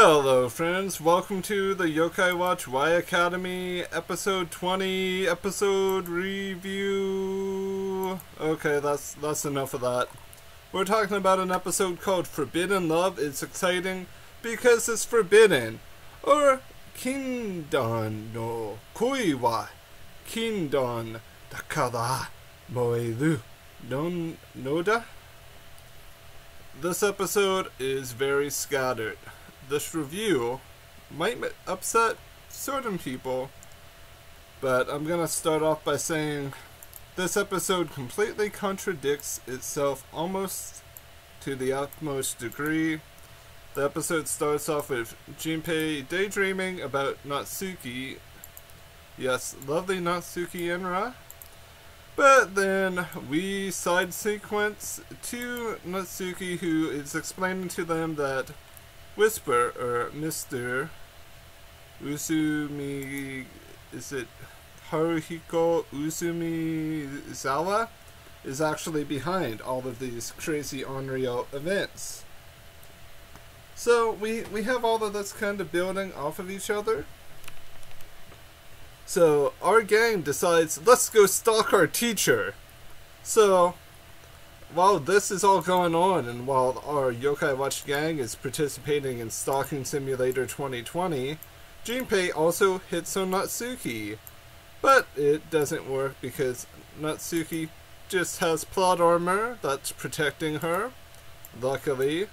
Hello friends, welcome to the Yokai Watch Y Academy episode 20 episode review. Okay, that's enough of that. We're talking about an episode called Forbidden Love. It's exciting because it's forbidden. Or Kindon no koi wa Kindon dakara moeru non noda. This episode is very scattered. This review might upset certain people, but I'm gonna start off by saying this episode completely contradicts itself almost to the utmost degree. The episode starts off with Junpei daydreaming about Natsuki. Yes, lovely Natsuki Enra. But then we side sequence to Natsuki, who is explaining to them that Whisper, or Mr. Uzumi, is it Haruhiko Uzumizawa, is actually behind all of these crazy unreal events. So we have all of this kind of building off of each other. So our gang decides, let's go stalk our teacher. So while this is all going on, and while our Yokai Watch gang is participating in Stalking Simulator 2020, Junpei also hits on Natsuki. But it doesn't work because Natsuki just has plot armor that's protecting her, luckily.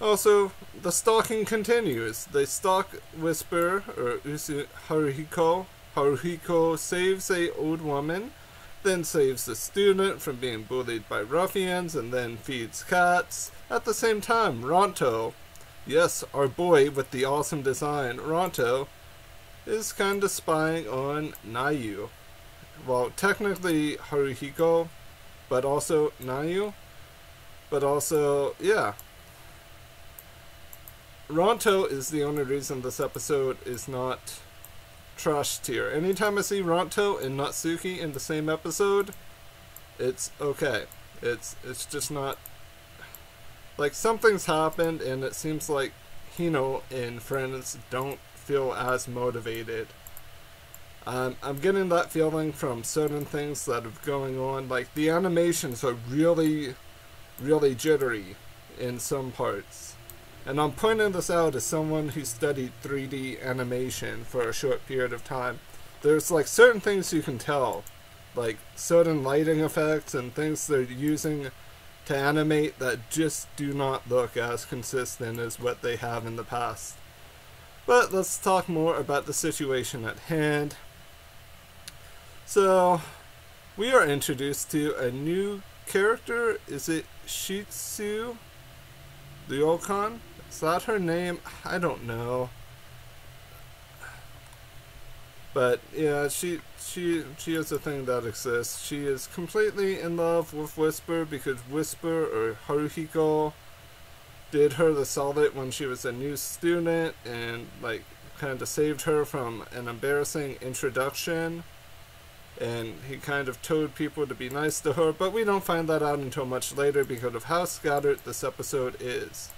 Also, the stalking continues. They stalk Whisper, or Haruhiko. Haruhiko saves a old woman, then saves the student from being bullied by ruffians, and then feeds cats. At the same time, Ronto, yes, our boy with the awesome design, Ronto, is kinda spying on Nayu. Well, technically Haruhiko, but also Nayu. But also, yeah. Ronto is the only reason this episode is not trash tier. Anytime I see Ronto and Natsuki in the same episode, it's okay. It's just not, like, something's happened and it seems like Hino and friends don't feel as motivated. I'm getting that feeling from certain things that are going on. Like, the animations are really jittery in some parts. And I'm pointing this out as someone who studied 3D animation for a short period of time. There's like certain things you can tell, like certain lighting effects and things they're using to animate that just do not look as consistent as what they have in the past. But let's talk more about the situation at hand. So, we are introduced to a new character. Is it Shitsu Ryokan? Is that her name? I don't know. But yeah, she is a thing that exists. She is completely in love with Whisper because Whisper, or Haruhiko, did her the solid when she was a new student and like kind of saved her from an embarrassing introduction. And he kind of told people to be nice to her, but we don't find that out until much later because of how scattered this episode is.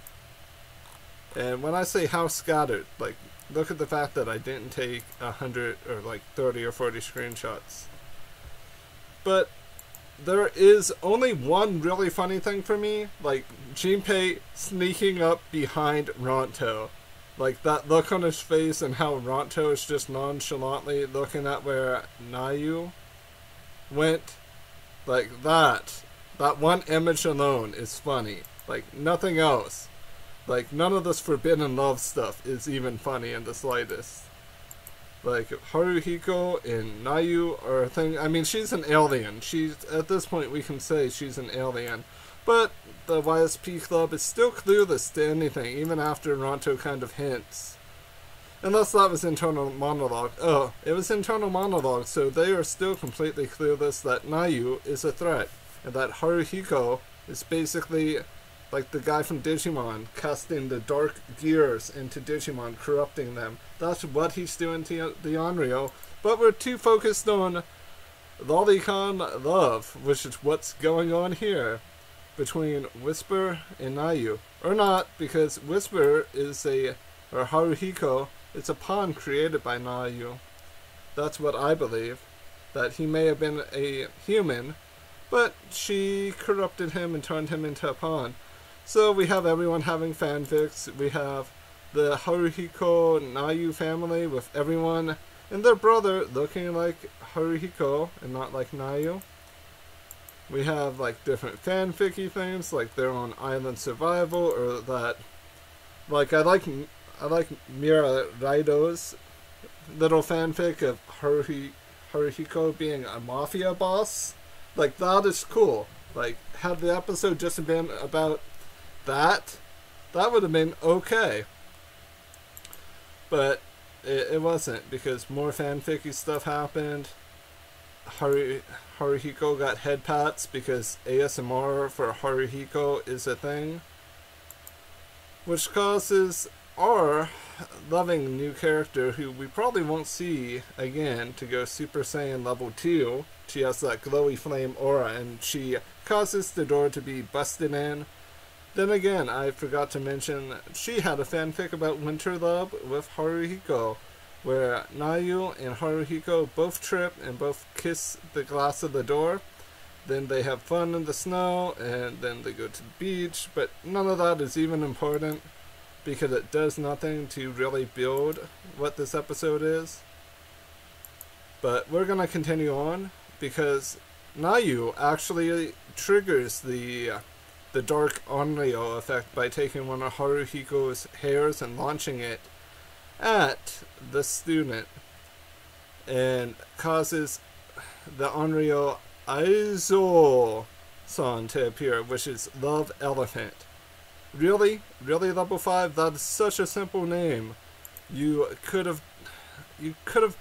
And when I say how scattered, like, look at the fact that I didn't take 100 or like 30 or 40 screenshots. But there is only one really funny thing for me, like Junpei sneaking up behind Ronto. Like that look on his face and how Ronto is just nonchalantly looking at where Nayu went. Like that one image alone is funny. Like nothing else. Like, none of this forbidden love stuff is even funny in the slightest. Like, Haruhiko and Nayu are a thing. I mean, she's an alien. At this point, we can say she's an alien. But the YSP Club is still clueless to anything, even after Ronto kind of hints. Unless that was internal monologue. Oh, it was internal monologue, so they are still completely clueless that Nayu is a threat. And that Haruhiko is basically like the guy from Digimon, casting the dark gears into Digimon, corrupting them. That's what he's doing to the Onryo. But we're too focused on Lolicon love, which is what's going on here between Whisper and Nayu. Or not, because Whisper is or Haruhiko, is a pawn created by Nayu. That's what I believe. That he may have been a human, but she corrupted him and turned him into a pawn. So we have everyone having fanfics. We have the Haruhiko Nayu family with everyone and their brother looking like Haruhiko and not like Nayu. We have like different fanficky things, like their own island survival, or that, like I like Mira Raido's little fanfic of Haruhiko being a mafia boss. Like, that is cool. Like, had the episode just been about that would have been okay. But it wasn't, because more fanficky stuff happened. Haruhiko got head pats because ASMR for Haruhiko is a thing, which causes our loving new character, who we probably won't see again, to go Super Saiyan level 2. She has that glowy flame aura, and she causes the door to be busted in. Then again, I forgot to mention, she had a fanfic about Winter Love with Haruhiko, where Nayu and Haruhiko both trip and both kiss the glass of the door. Then they have fun in the snow, and then they go to the beach, but none of that is even important, because it does nothing to really build what this episode is. But we're going to continue on, because Nayu actually triggers the dark Onryo effect by taking one of Haruhiko's hairs and launching it at the student, and causes the Onryo Aizo-san to appear, which is Love Elephant. Really? Really, level 5? That is such a simple name. You could have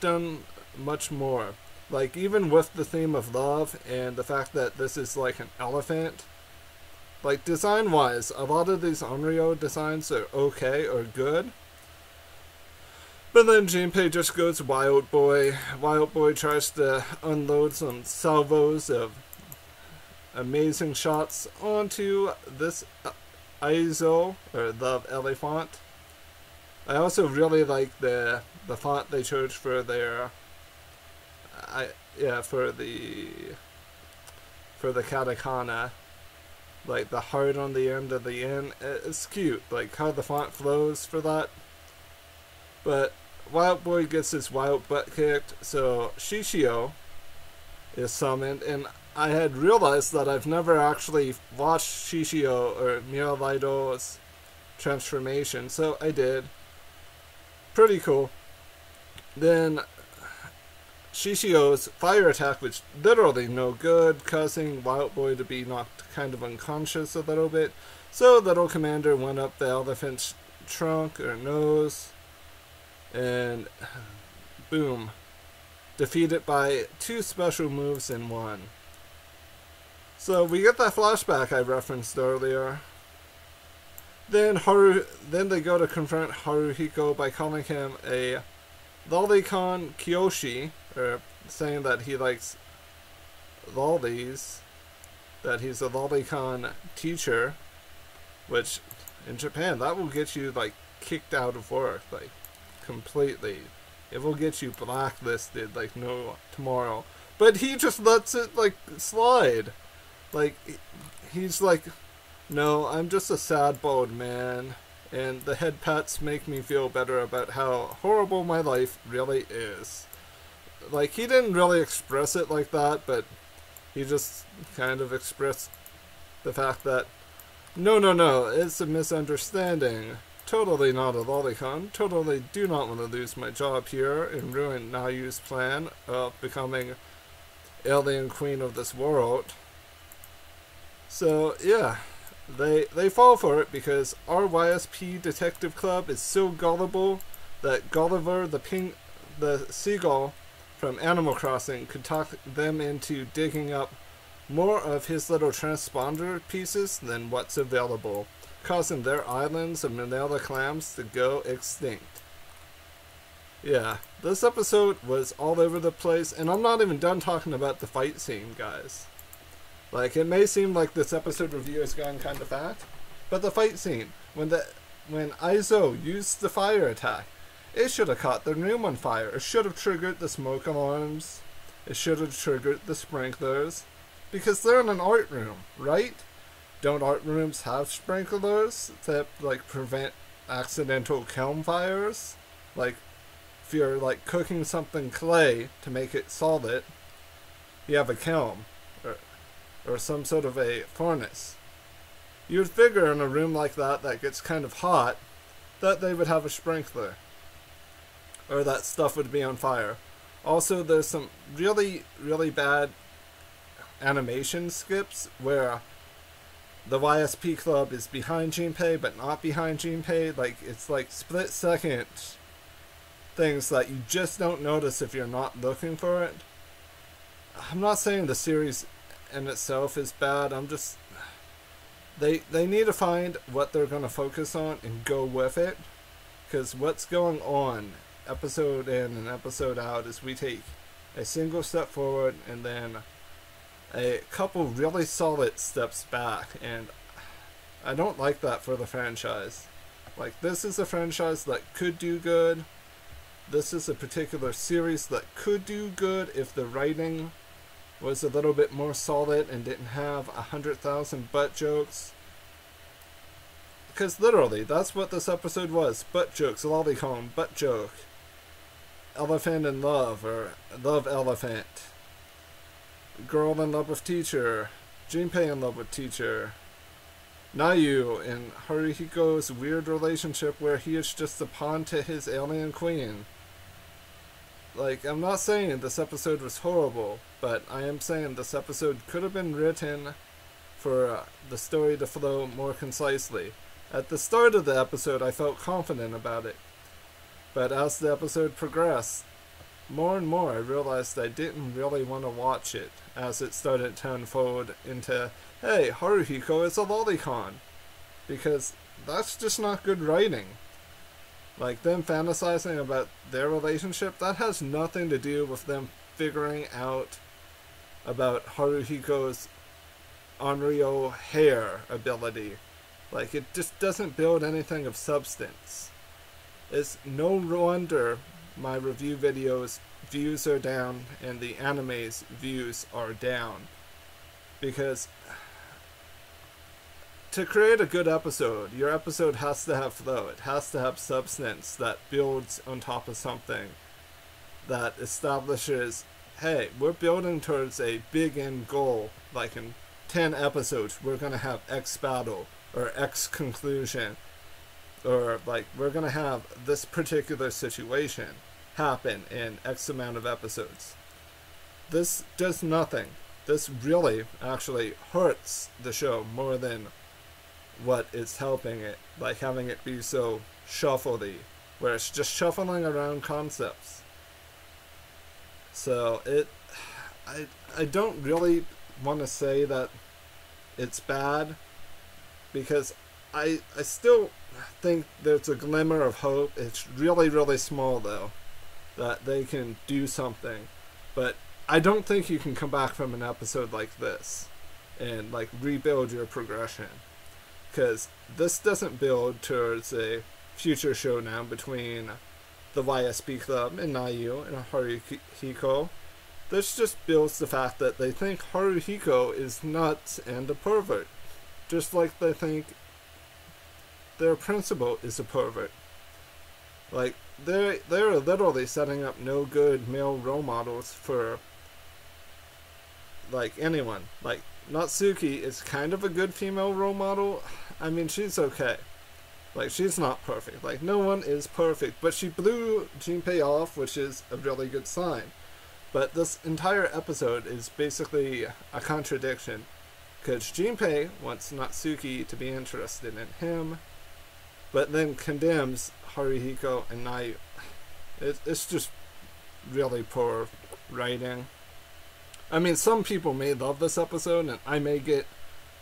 done much more. Like, even with the theme of love and the fact that this is like an elephant, like, design-wise, a lot of these Onryo designs are okay or good. But then Junpei just goes Wild Boy. Wild Boy tries to unload some salvos of amazing shots onto this Aizo, or Love Elephant. I also really like the font they chose for their for the katakana, like the heart on the end of the N. It's cute, like how the font flows for that. But Wild Boy gets his wild butt kicked, so Shishio is summoned, and I had realized that I've never actually watched Shishio or Miralido's transformation, so I did. Pretty cool. Then Shishio's fire attack, which literally no good, causing Wild Boy to be knocked kind of unconscious a little bit. So Little Commander went up the elephant's trunk or nose, and boom, defeated by 2 special moves in 1. So we get that flashback I referenced earlier. Then they go to confront Haruhiko by calling him a lolicon Kyoshi, or saying that he likes lollies, that he's a lolicon teacher, which in Japan that will get you like kicked out of work, like completely. It will get you blacklisted like no tomorrow. But he just lets it like slide. Like, he's like, no, I'm just a sad bald man, and the head pats make me feel better about how horrible my life really is. Like, he didn't really express it like that, but he just kind of expressed the fact that, no, it's a misunderstanding. Totally not a lolicon. Totally do not want to lose my job here and ruin Nayu's plan of becoming alien queen of this world. So, yeah, they fall for it because our YSP Detective Club is so gullible that Gulliver, the seagull from Animal Crossing, could talk them into digging up more of his little transponder pieces than what's available, causing their islands of Manila clams to go extinct. Yeah, this episode was all over the place, and I'm not even done talking about the fight scene, guys. Like, it may seem like this episode review has gone kind of fat, But the fight scene, when Aizo used the fire attack, it should have caught the room on fire. It should have triggered the smoke alarms. It should have triggered the sprinklers. Because they're in an art room, right? Don't art rooms have sprinklers that, like, prevent accidental kiln fires? Like, if you're, like, cooking something clay to make it solid, you have a kiln. Or some sort of a furnace. You'd figure in a room like that gets kind of hot, that they would have a sprinkler. Or that stuff would be on fire. Also, there's some really, really bad animation skips where the YSP Club is behind Junpei but not behind Junpei. Like, it's like split second things that you just don't notice if you're not looking for it. I'm not saying the series in itself is bad. I'm just, they need to find what they're going to focus on and go with it, because what's going on episode in and episode out is we take a single step forward and then a couple really solid steps back, and I don't like that for the franchise. Like, this is a franchise that could do good. This is a particular series that could do good if the writing was a little bit more solid and didn't have 100,000 butt jokes. Because literally, that's what this episode was. Butt jokes, lolicon, butt joke. Elephant in love, or love elephant. Girl in love with teacher. Junpei in love with teacher. Nayu and Haruhiko's weird relationship where he is just a pawn to his alien queen. Like, I'm not saying this episode was horrible, but I am saying this episode could have been written for the story to flow more concisely. At the start of the episode, I felt confident about it. But as the episode progressed, more and more I realized I didn't really want to watch it as it started to unfold into, hey, Haruhiko is a lolicon. Because that's just not good writing. Like, them fantasizing about their relationship, that has nothing to do with them figuring out about Haruhiko's Onryo hair ability. Like, it just doesn't build anything of substance. It's no wonder my review videos views are down and the anime's views are down. Because to create a good episode, your episode has to have flow. It has to have substance that builds on top of something that establishes, hey, we're building towards a big end goal. Like in 10 episodes, we're going to have X battle or X conclusion. Or like, we're going to have this particular situation happen in X amount of episodes. This does nothing. This really actually hurts the show more than what it's helping it, like having it be so shuffly, where it's just shuffling around concepts. So I don't really want to say that it's bad, because I still think there's a glimmer of hope. It's really, really small though, that they can do something. But I don't think you can come back from an episode like this and like rebuild your progression. Because this doesn't build towards a future showdown between the YSP Club and Nayu and Haruhiko. This just builds the fact that they think Haruhiko is nuts and a pervert. Just like they think their principal is a pervert. Like, they're literally setting up no good male role models for, like, anyone. Like, Natsuki is kind of a good female role model. I mean, she's okay. Like, she's not perfect. Like, no one is perfect. But she blew Junpei off, which is a really good sign. But this entire episode is basically a contradiction. Because Junpei wants Natsuki to be interested in him, but then condemns Haruhiko and Nayu. It's just really poor writing. I mean, some people may love this episode, and I may get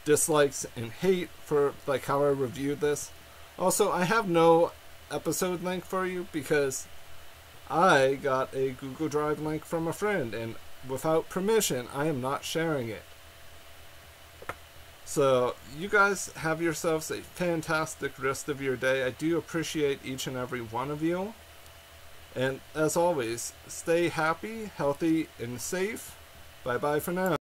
dislikes and hate for like how I reviewed this. Also, I have no episode link for you because I got a Google Drive link from a friend, and without permission, I am not sharing it. So you guys have yourselves a fantastic rest of your day. I do appreciate each and every one of you. And as always, stay happy, healthy, and safe. Bye-bye for now.